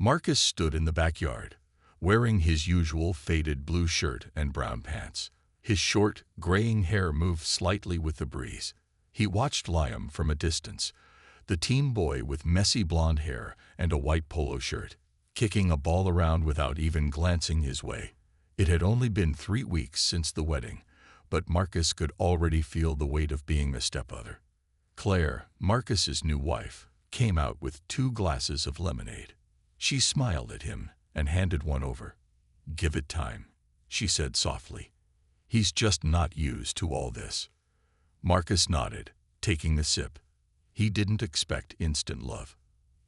Marcus stood in the backyard, wearing his usual faded blue shirt and brown pants. His short, graying hair moved slightly with the breeze. He watched Liam from a distance, the teen boy with messy blonde hair and a white polo shirt, kicking a ball around without even glancing his way. It had only been 3 weeks since the wedding, but Marcus could already feel the weight of being a stepfather. Claire, Marcus's new wife, came out with 2 glasses of lemonade. She smiled at him and handed one over. "Give it time," she said softly. "He's just not used to all this." Marcus nodded, taking a sip. He didn't expect instant love.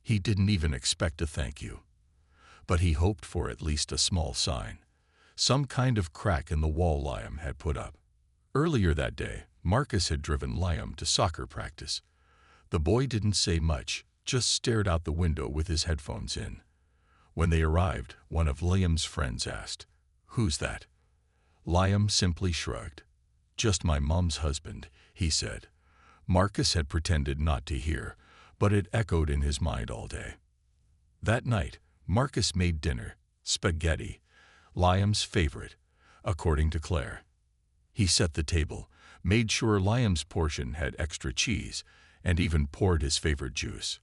He didn't even expect a thank you. But he hoped for at least a small sign, some kind of crack in the wall Liam had put up. Earlier that day, Marcus had driven Liam to soccer practice. The boy didn't say much, just stared out the window with his headphones in. When they arrived, one of Liam's friends asked, "Who's that?" Liam simply shrugged. "Just my mom's husband," he said. Marcus had pretended not to hear, but it echoed in his mind all day. That night, Marcus made dinner, spaghetti, Liam's favorite, according to Claire. He set the table, made sure Liam's portion had extra cheese, and even poured his favorite juice.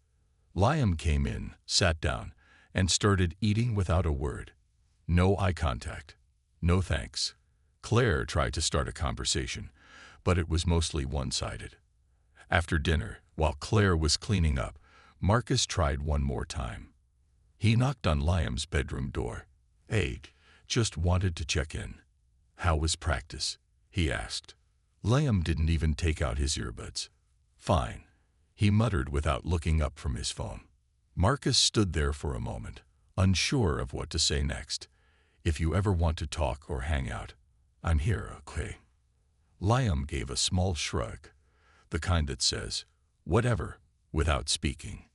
Liam came in, sat down, and started eating without a word. No eye contact. No thanks. Claire tried to start a conversation, but it was mostly one-sided. After dinner, while Claire was cleaning up, Marcus tried one more time. He knocked on Liam's bedroom door. "Hey, just wanted to check in. How was practice?" he asked. Liam didn't even take out his earbuds. "Fine," he muttered without looking up from his phone. Marcus stood there for a moment, unsure of what to say next. "If you ever want to talk or hang out, I'm here, okay?" Liam gave a small shrug, the kind that says, "Whatever," without speaking.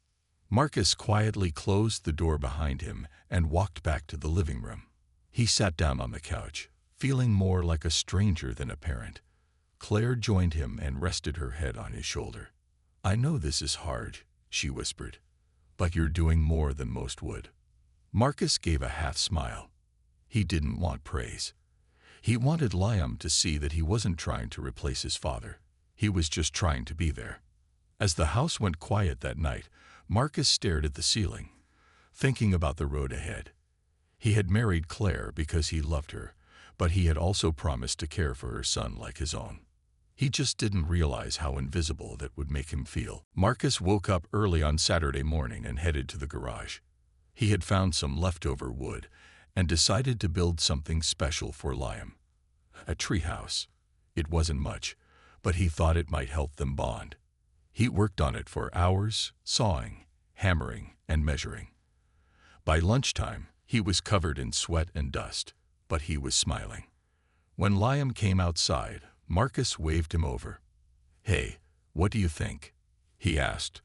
Marcus quietly closed the door behind him and walked back to the living room. He sat down on the couch, feeling more like a stranger than a parent. Claire joined him and rested her head on his shoulder. "I know this is hard," she whispered, "but you're doing more than most would." Marcus gave a half smile. He didn't want praise. He wanted Liam to see that he wasn't trying to replace his father. He was just trying to be there. As the house went quiet that night, Marcus stared at the ceiling, thinking about the road ahead. He had married Claire because he loved her, but he had also promised to care for her son like his own. He just didn't realize how invisible that would make him feel. Marcus woke up early on Saturday morning and headed to the garage. He had found some leftover wood and decided to build something special for Liam. A treehouse. It wasn't much, but he thought it might help them bond. He worked on it for hours, sawing, hammering, and measuring. By lunchtime, he was covered in sweat and dust, but he was smiling. When Liam came outside, Marcus waved him over. "Hey, what do you think?" he asked,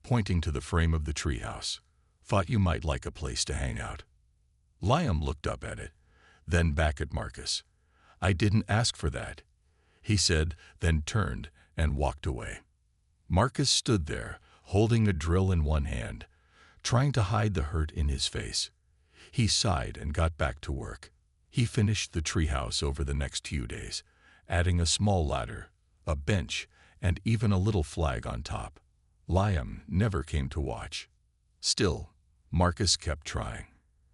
pointing to the frame of the treehouse. "Thought you might like a place to hang out." Liam looked up at it, then back at Marcus. "I didn't ask for that," he said, then turned and walked away. Marcus stood there, holding a drill in one hand, trying to hide the hurt in his face. He sighed and got back to work. He finished the treehouse over the next few days, adding a small ladder, a bench, and even a little flag on top. Liam never came to watch. Still, Marcus kept trying.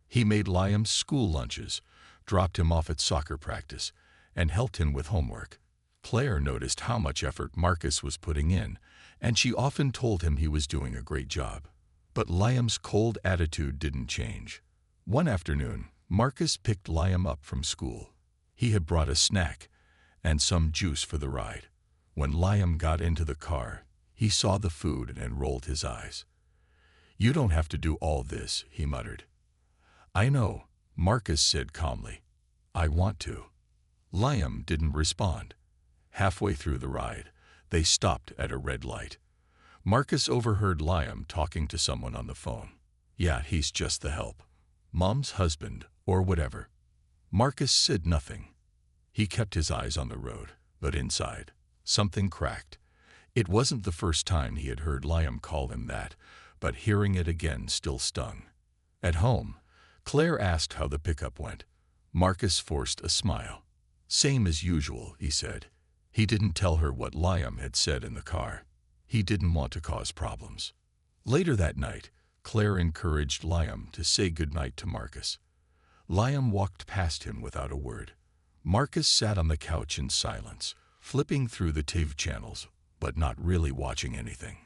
He made Liam's school lunches, dropped him off at soccer practice, and helped him with homework. Claire noticed how much effort Marcus was putting in, and she often told him he was doing a great job. But Liam's cold attitude didn't change. One afternoon, Marcus picked Liam up from school. He had brought a snack and some juice for the ride. When Liam got into the car, he saw the food and rolled his eyes. "You don't have to do all this," he muttered. "I know," Marcus said calmly. "I want to." Liam didn't respond. Halfway through the ride, they stopped at a red light. Marcus overheard Liam talking to someone on the phone. "Yeah, he's just the help. Mom's husband, or whatever." Marcus said nothing. He kept his eyes on the road, but inside, something cracked. It wasn't the first time he had heard Liam call him that, but hearing it again still stung. At home, Claire asked how the pickup went. Marcus forced a smile. "Same as usual," he said. He didn't tell her what Liam had said in the car. He didn't want to cause problems. Later that night, Claire encouraged Liam to say goodnight to Marcus. Liam walked past him without a word. Marcus sat on the couch in silence, flipping through the TV channels, but not really watching anything.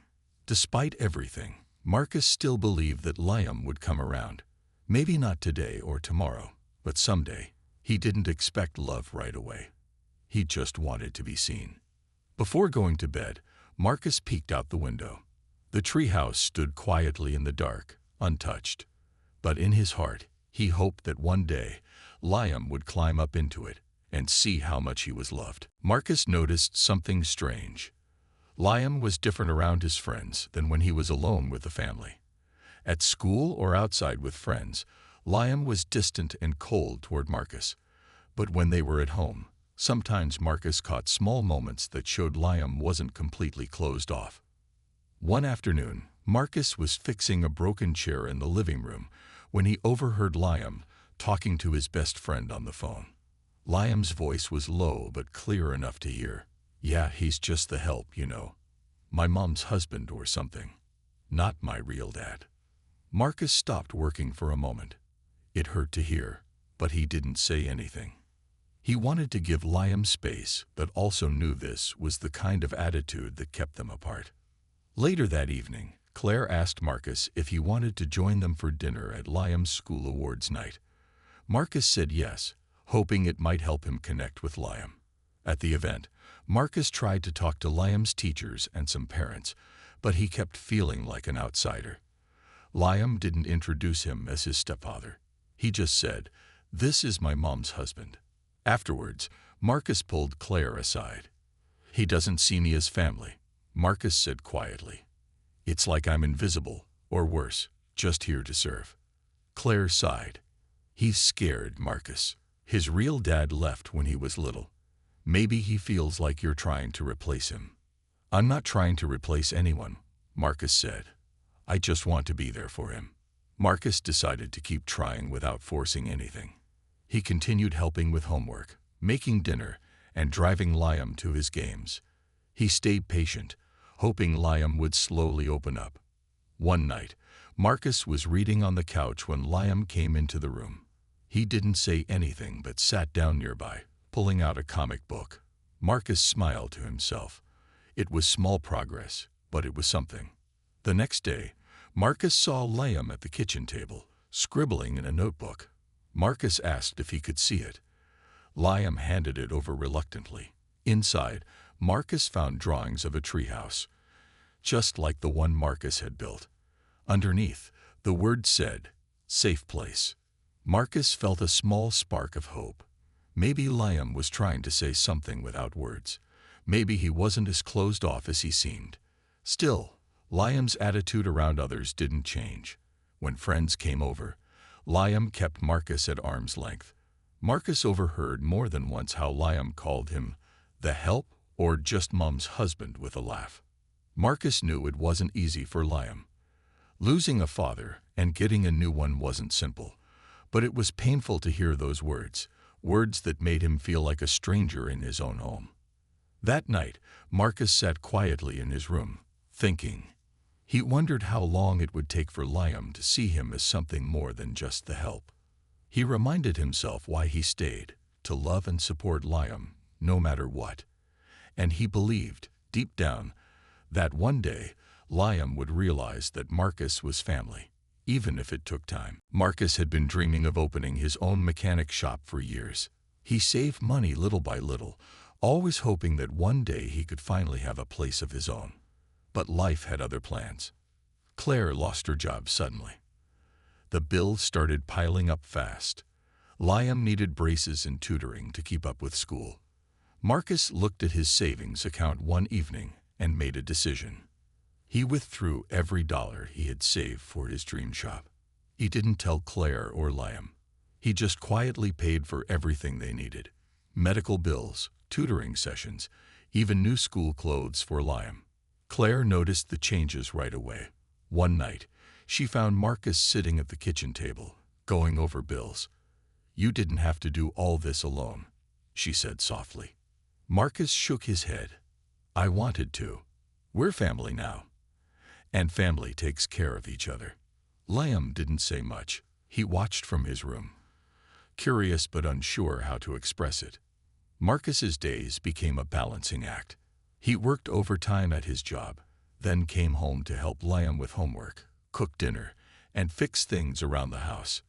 Despite everything, Marcus still believed that Liam would come around. Maybe not today or tomorrow, but someday. He didn't expect love right away. He just wanted to be seen. Before going to bed, Marcus peeked out the window. The treehouse stood quietly in the dark, untouched. But in his heart, he hoped that one day, Liam would climb up into it and see how much he was loved. Marcus noticed something strange. Liam was different around his friends than when he was alone with the family. At school or outside with friends, Liam was distant and cold toward Marcus. But when they were at home, sometimes Marcus caught small moments that showed Liam wasn't completely closed off. One afternoon, Marcus was fixing a broken chair in the living room when he overheard Liam talking to his best friend on the phone. Liam's voice was low but clear enough to hear. "Yeah, he's just the help, you know. My mom's husband or something. Not my real dad." Marcus stopped working for a moment. It hurt to hear, but he didn't say anything. He wanted to give Liam space, but also knew this was the kind of attitude that kept them apart. Later that evening, Claire asked Marcus if he wanted to join them for dinner at Liam's school awards night. Marcus said yes, hoping it might help him connect with Liam. At the event, Marcus tried to talk to Liam's teachers and some parents, but he kept feeling like an outsider. Liam didn't introduce him as his stepfather. He just said, "This is my mom's husband." Afterwards, Marcus pulled Claire aside. "He doesn't see me as family," Marcus said quietly. "It's like I'm invisible, or worse, just here to serve." Claire sighed. "He's scared, Marcus. His real dad left when he was little. Maybe he feels like you're trying to replace him." "I'm not trying to replace anyone," Marcus said. "I just want to be there for him." Marcus decided to keep trying without forcing anything. He continued helping with homework, making dinner, and driving Liam to his games. He stayed patient, hoping Liam would slowly open up. One night, Marcus was reading on the couch when Liam came into the room. He didn't say anything but sat down nearby, pulling out a comic book. Marcus smiled to himself. It was small progress, but it was something. The next day, Marcus saw Liam at the kitchen table, scribbling in a notebook. Marcus asked if he could see it. Liam handed it over reluctantly. Inside, Marcus found drawings of a treehouse, just like the one Marcus had built. Underneath, the word said, "Safe place." Marcus felt a small spark of hope. Maybe Liam was trying to say something without words. Maybe he wasn't as closed off as he seemed. Still, Liam's attitude around others didn't change. When friends came over, Liam kept Marcus at arm's length. Marcus overheard more than once how Liam called him the help or just Mom's husband with a laugh. Marcus knew it wasn't easy for Liam. Losing a father and getting a new one wasn't simple, but it was painful to hear those words, words that made him feel like a stranger in his own home. That night, Marcus sat quietly in his room, thinking. He wondered how long it would take for Liam to see him as something more than just the help. He reminded himself why he stayed, to love and support Liam, no matter what. And he believed, deep down, that one day, Liam would realize that Marcus was family, even if it took time. Marcus had been dreaming of opening his own mechanic shop for years. He saved money little by little, always hoping that one day he could finally have a place of his own. But life had other plans. Claire lost her job suddenly. The bills started piling up fast. Liam needed braces and tutoring to keep up with school. Marcus looked at his savings account one evening and made a decision. He withdrew every dollar he had saved for his dream shop. He didn't tell Claire or Liam. He just quietly paid for everything they needed. Medical bills, tutoring sessions, even new school clothes for Liam. Claire noticed the changes right away. One night, She found Marcus sitting at the kitchen table, going over bills. "You didn't have to do all this alone," she said softly. Marcus shook his head. "I wanted to. We're family now. And family takes care of each other." Liam didn't say much. He watched from his room, curious but unsure how to express it. Marcus's days became a balancing act. He worked overtime at his job, then came home to help Liam with homework, cook dinner, and fix things around the house.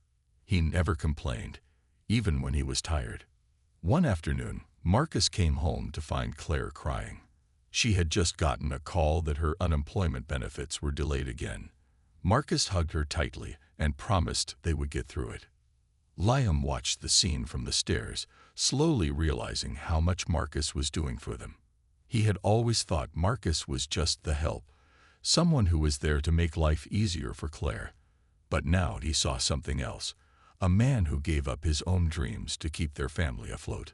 He never complained, even when he was tired. One afternoon, Marcus came home to find Claire crying. She had just gotten a call that her unemployment benefits were delayed again. Marcus hugged her tightly and promised they would get through it. Liam watched the scene from the stairs, slowly realizing how much Marcus was doing for them. He had always thought Marcus was just the help, someone who was there to make life easier for Claire. But now he saw something else, a man who gave up his own dreams to keep their family afloat.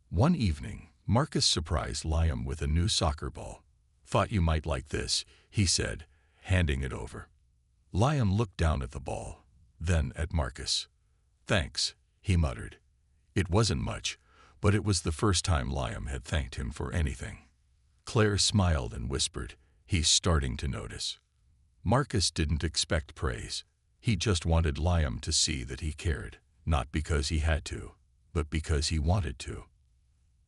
One evening, Marcus surprised Liam with a new soccer ball. "Thought you might like this," he said, handing it over. Liam looked down at the ball, then at Marcus. "Thanks," he muttered. It wasn't much, but it was the first time Liam had thanked him for anything. Claire smiled and whispered, "He's starting to notice." Marcus didn't expect praise. He just wanted Liam to see that he cared, not because he had to, but because he wanted to.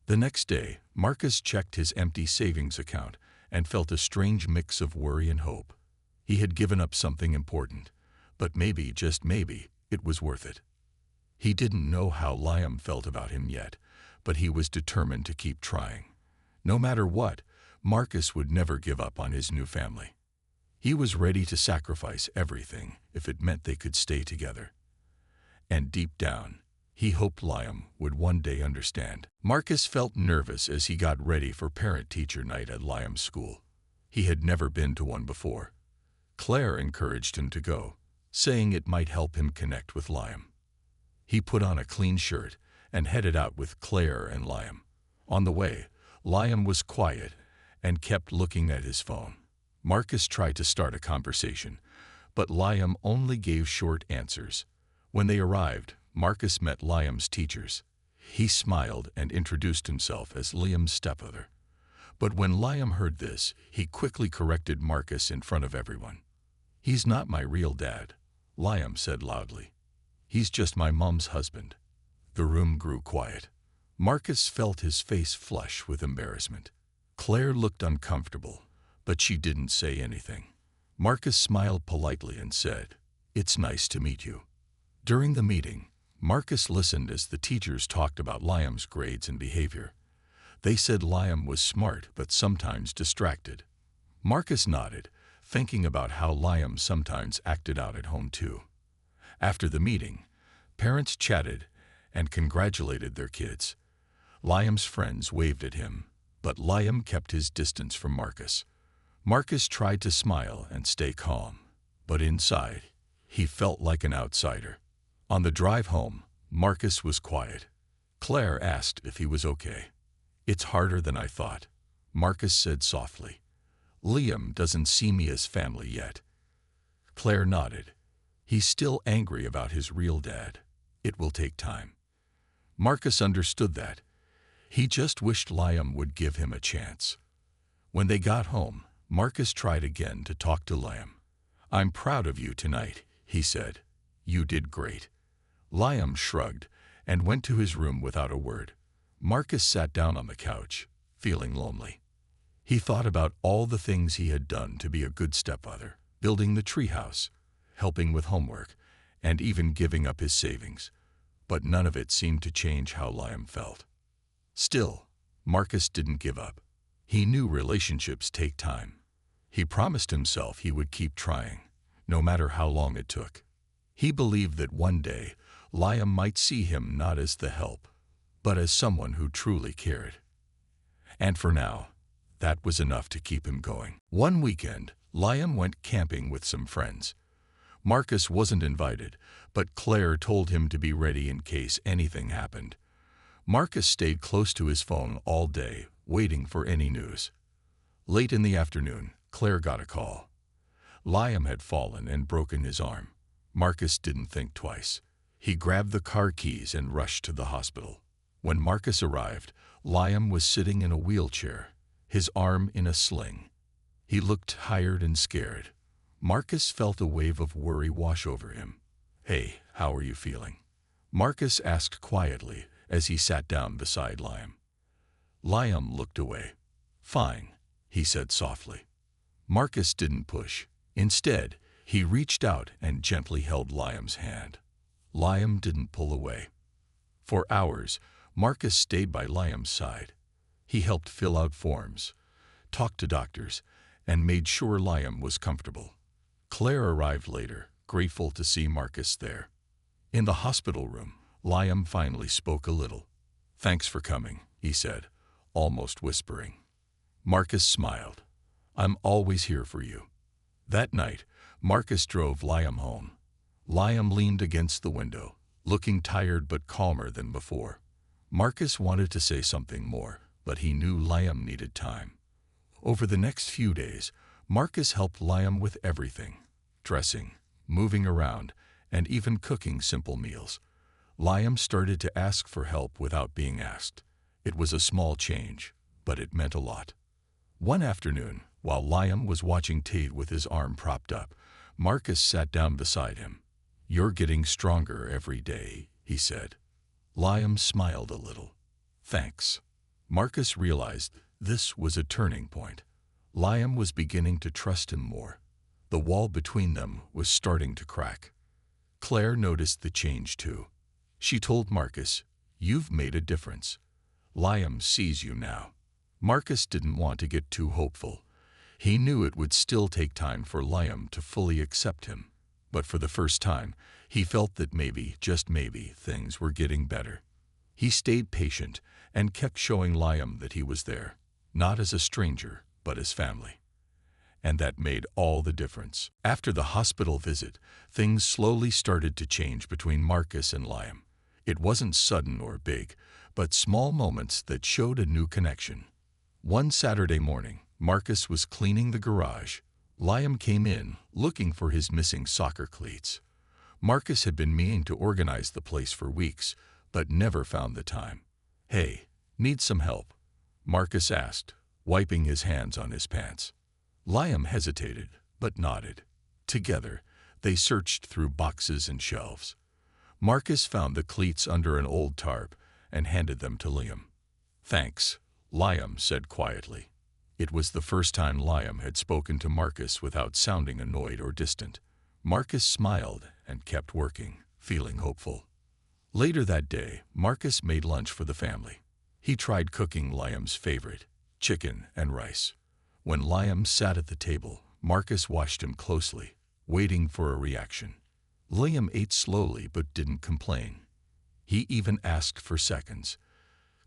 The next day, Marcus checked his empty savings account and felt a strange mix of worry and hope. He had given up something important, but maybe, just maybe, it was worth it. He didn't know how Liam felt about him yet, but he was determined to keep trying. No matter what, Marcus would never give up on his new family. He was ready to sacrifice everything if it meant they could stay together. And deep down, he hoped Liam would one day understand. Marcus felt nervous as he got ready for parent-teacher night at Liam's school. He had never been to one before. Claire encouraged him to go, saying it might help him connect with Liam. He put on a clean shirt and headed out with Claire and Liam. On the way, Liam was quiet and kept looking at his phone. Marcus tried to start a conversation, but Liam only gave short answers. When they arrived, Marcus met Liam's teachers. He smiled and introduced himself as Liam's stepfather. But when Liam heard this, he quickly corrected Marcus in front of everyone. "He's not my real dad," Liam said loudly. "He's just my mom's husband." The room grew quiet. Marcus felt his face flush with embarrassment. Claire looked uncomfortable, but she didn't say anything. Marcus smiled politely and said, "It's nice to meet you." During the meeting, Marcus listened as the teachers talked about Liam's grades and behavior. They said Liam was smart but sometimes distracted. Marcus nodded, thinking about how Liam sometimes acted out at home too. After the meeting, parents chatted and congratulated their kids. Liam's friends waved at him, but Liam kept his distance from Marcus. Marcus tried to smile and stay calm, but inside, he felt like an outsider. On the drive home, Marcus was quiet. Claire asked if he was okay. "It's harder than I thought," Marcus said softly. "Liam doesn't see me as family yet." Claire nodded. "He's still angry about his real dad. It will take time." Marcus understood that. He just wished Liam would give him a chance. When they got home, Marcus tried again to talk to Liam. "I'm proud of you tonight," he said. "You did great." Liam shrugged and went to his room without a word. Marcus sat down on the couch, feeling lonely. He thought about all the things he had done to be a good stepfather, building the treehouse, helping with homework, and even giving up his savings. But none of it seemed to change how Liam felt. Still, Marcus didn't give up. He knew relationships take time. He promised himself he would keep trying, no matter how long it took. He believed that one day, Liam might see him not as the help, but as someone who truly cared. And for now, that was enough to keep him going. One weekend, Liam went camping with some friends. Marcus wasn't invited, but Claire told him to be ready in case anything happened. Marcus stayed close to his phone all day, waiting for any news. Late in the afternoon, Claire got a call. Liam had fallen and broken his arm. Marcus didn't think twice. He grabbed the car keys and rushed to the hospital. When Marcus arrived, Liam was sitting in a wheelchair, his arm in a sling. He looked tired and scared. Marcus felt a wave of worry wash over him. "Hey, how are you feeling?" Marcus asked quietly as he sat down beside Liam. Liam looked away. "Fine," he said softly. Marcus didn't push. Instead, he reached out and gently held Liam's hand. Liam didn't pull away. For hours, Marcus stayed by Liam's side. He helped fill out forms, talked to doctors, and made sure Liam was comfortable. Claire arrived later, grateful to see Marcus there. In the hospital room, Liam finally spoke a little. "Thanks for coming," he said, almost whispering. Marcus smiled. "I'm always here for you." That night, Marcus drove Liam home. Liam leaned against the window, looking tired but calmer than before. Marcus wanted to say something more, but he knew Liam needed time. Over the next few days, Marcus helped Liam with everything: dressing, moving around, and even cooking simple meals. Liam started to ask for help without being asked. It was a small change, but it meant a lot. One afternoon, while Liam was watching Tate with his arm propped up, Marcus sat down beside him. "You're getting stronger every day," he said. Liam smiled a little. "Thanks." Marcus realized this was a turning point. Liam was beginning to trust him more. The wall between them was starting to crack. Claire noticed the change too. She told Marcus, "You've made a difference. Liam sees you now." Marcus didn't want to get too hopeful. He knew it would still take time for Liam to fully accept him. But for the first time, he felt that maybe, just maybe, things were getting better. He stayed patient and kept showing Liam that he was there, not as a stranger, but as family. And that made all the difference. After the hospital visit, things slowly started to change between Marcus and Liam. It wasn't sudden or big, but small moments that showed a new connection. One Saturday morning, Marcus was cleaning the garage. Liam came in, looking for his missing soccer cleats. Marcus had been meaning to organize the place for weeks, but never found the time. "Hey, need some help?" Marcus asked, wiping his hands on his pants. Liam hesitated, but nodded. Together, they searched through boxes and shelves. Marcus found the cleats under an old tarp and handed them to Liam. "Thanks," Liam said quietly. It was the first time Liam had spoken to Marcus without sounding annoyed or distant. Marcus smiled and kept working, feeling hopeful. Later that day, Marcus made lunch for the family. He tried cooking Liam's favorite, chicken and rice. When Liam sat at the table, Marcus watched him closely, waiting for a reaction. Liam ate slowly but didn't complain. He even asked for seconds.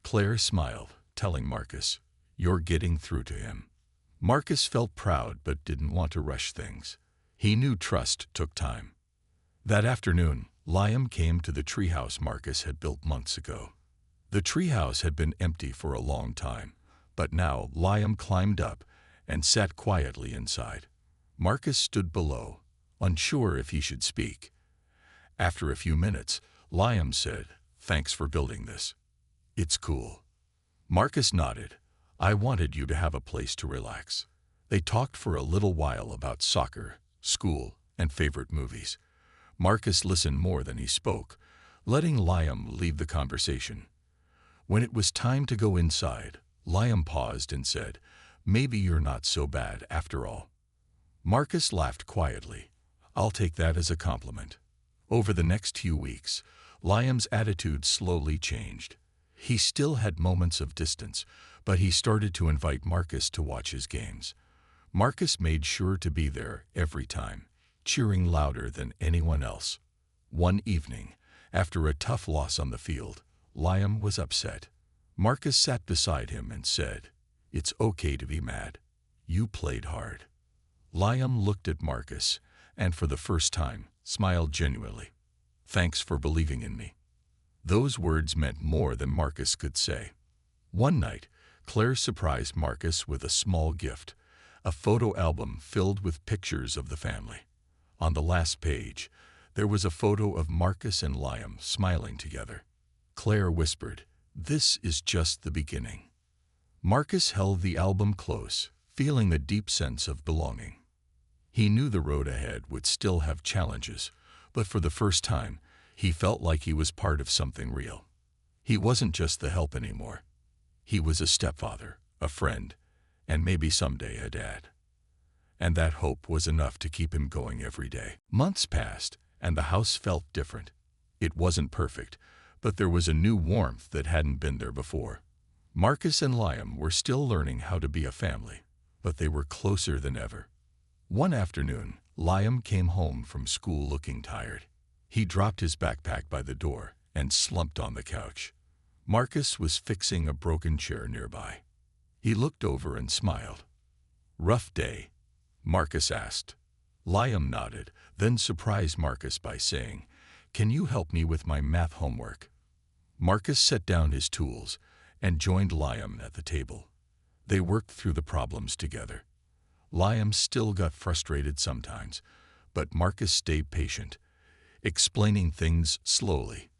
Claire smiled, telling Marcus, "You're getting through to him." Marcus felt proud but didn't want to rush things. He knew trust took time. That afternoon, Liam came to the treehouse Marcus had built months ago. The treehouse had been empty for a long time, but now Liam climbed up and sat quietly inside. Marcus stood below, unsure if he should speak. After a few minutes, Liam said, "Thanks for building this. It's cool." Marcus nodded. "I wanted you to have a place to relax." They talked for a little while about soccer, school, and favorite movies. Marcus listened more than he spoke, letting Liam lead the conversation. When it was time to go inside, Liam paused and said, "Maybe you're not so bad after all." Marcus laughed quietly. "I'll take that as a compliment." Over the next few weeks, Liam's attitude slowly changed. He still had moments of distance, but he started to invite Marcus to watch his games. Marcus made sure to be there every time, cheering louder than anyone else. One evening, after a tough loss on the field, Liam was upset. Marcus sat beside him and said, "It's okay to be mad. You played hard." Liam looked at Marcus and, for the first time, smiled genuinely. "Thanks for believing in me." Those words meant more than Marcus could say. One night, Claire surprised Marcus with a small gift, a photo album filled with pictures of the family. On the last page, there was a photo of Marcus and Liam smiling together. Claire whispered, "This is just the beginning." Marcus held the album close, feeling a deep sense of belonging. He knew the road ahead would still have challenges, but for the first time, he felt like he was part of something real. He wasn't just the help anymore. He was a stepfather, a friend, and maybe someday a dad. And that hope was enough to keep him going every day. Months passed, and the house felt different. It wasn't perfect, but there was a new warmth that hadn't been there before. Marcus and Liam were still learning how to be a family, but they were closer than ever. One afternoon, Liam came home from school looking tired. He dropped his backpack by the door and slumped on the couch. Marcus was fixing a broken chair nearby. He looked over and smiled. "Rough day?" Marcus asked. Liam nodded, then surprised Marcus by saying, "Can you help me with my math homework?" Marcus set down his tools and joined Liam at the table. They worked through the problems together. Liam still got frustrated sometimes, but Marcus stayed patient, explaining things slowly.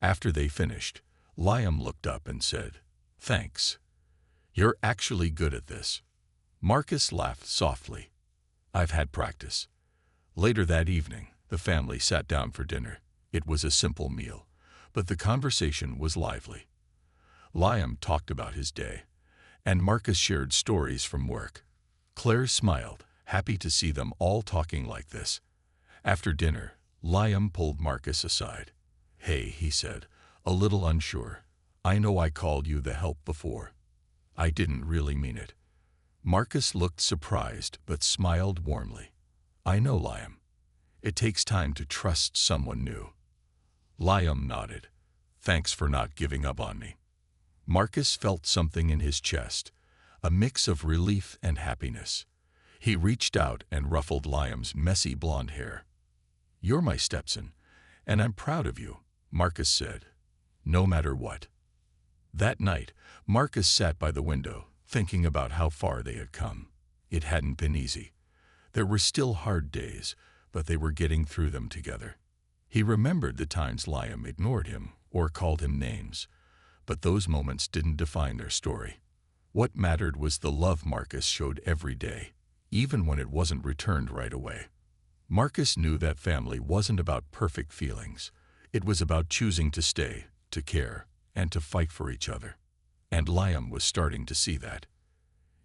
After they finished, Liam looked up and said, "Thanks. You're actually good at this." Marcus laughed softly. "I've had practice." Later that evening, the family sat down for dinner. It was a simple meal, but the conversation was lively. Liam talked about his day, and Marcus shared stories from work. Claire smiled, happy to see them all talking like this. After dinner, Liam pulled Marcus aside. "Hey," he said, a little unsure, "I know I called you the help before. I didn't really mean it." Marcus looked surprised but smiled warmly. "I know, Liam. It takes time to trust someone new." Liam nodded. "Thanks for not giving up on me." Marcus felt something in his chest, a mix of relief and happiness. He reached out and ruffled Liam's messy blonde hair. "You're my stepson, and I'm proud of you," Marcus said, "no matter what." That night, Marcus sat by the window, thinking about how far they had come. It hadn't been easy. There were still hard days, but they were getting through them together. He remembered the times Liam ignored him or called him names, but those moments didn't define their story. What mattered was the love Marcus showed every day, even when it wasn't returned right away. Marcus knew that family wasn't about perfect feelings. It was about choosing to stay, to care, and to fight for each other. And Liam was starting to see that.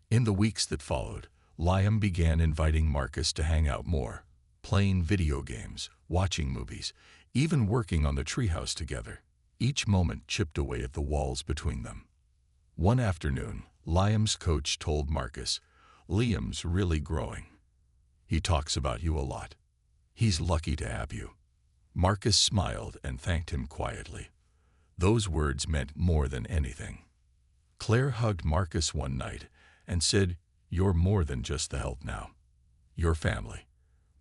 In the weeks that followed, Liam began inviting Marcus to hang out more, playing video games, watching movies, even working on the treehouse together. Each moment chipped away at the walls between them. One afternoon, Liam's coach told Marcus, "Liam's really growing. He talks about you a lot. He's lucky to have you." Marcus smiled and thanked him quietly. Those words meant more than anything. Claire hugged Marcus one night and said, "You're more than just the help now. You're family."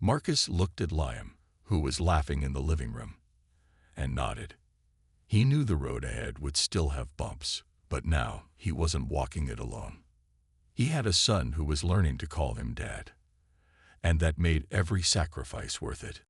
Marcus looked at Liam, who was laughing in the living room, and nodded. He knew the road ahead would still have bumps, but now he wasn't walking it alone. He had a son who was learning to call him Dad, and that made every sacrifice worth it.